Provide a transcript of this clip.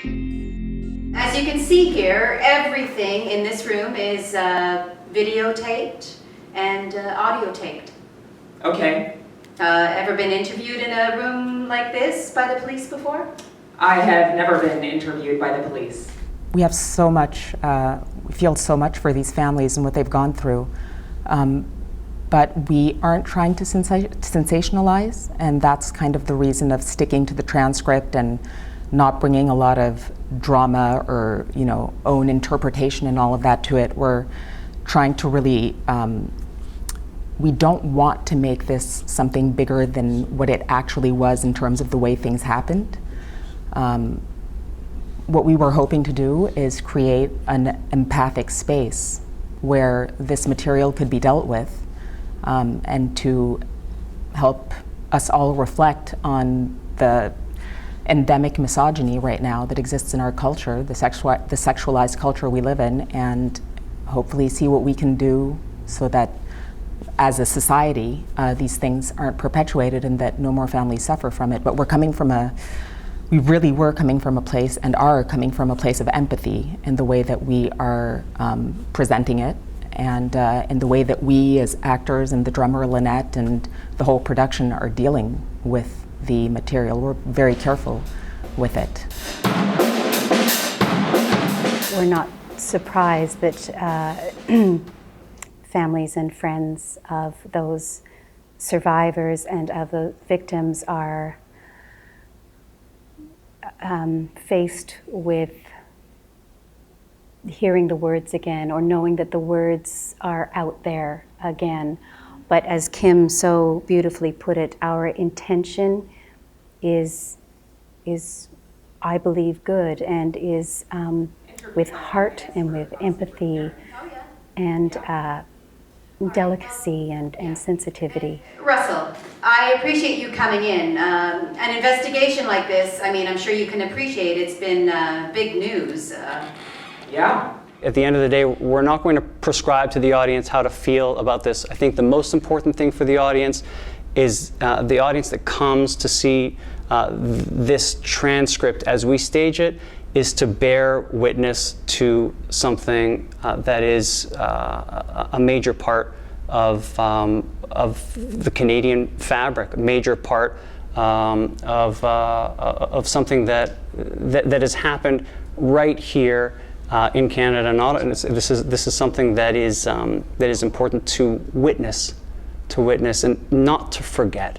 As you can see here, everything in this room is videotaped and audio taped. Okay. Ever been interviewed in a room like this by the police before? I have never been interviewed by the police. We have so much, we feel so much for these families and what they've gone through. But we aren't trying to sensationalize, and that's kind of the reason of sticking to the transcript and not bringing a lot of drama or, own interpretation and all of that to it. We're trying to really, we don't want to make this something bigger than what it actually was in terms of the way things happened. What we were hoping to do is create an empathic space where this material could be dealt with, and to help us all reflect on the endemic misogyny right now that exists in our culture, the sexualized culture we live in, and hopefully see what we can do so that as a society, these things aren't perpetuated and that no more families suffer from it. But we really were coming from a place and are coming from a place of empathy in the way that we are presenting it, and in the way that we as actors and the drummer Lynette and the whole production are dealing with the material. We're very careful with it. We're not surprised that families and friends of those survivors and of the victims are faced with hearing the words again, or knowing that the words are out there again. But as Kim so beautifully put it, our intention is I believe, good, and is with heart and with empathy and delicacy and sensitivity. Russell, I appreciate you coming in. An investigation like this, I'm sure you can appreciate it's been big news. Yeah. At the end of the day, we're not going to prescribe to the audience how to feel about this. I think the most important thing for the audience is the audience that comes to see this transcript as we stage it is to bear witness to something that is a major part of the Canadian fabric, a major part of something that has happened right here in Canada, and this is something that is important to witness and not to forget.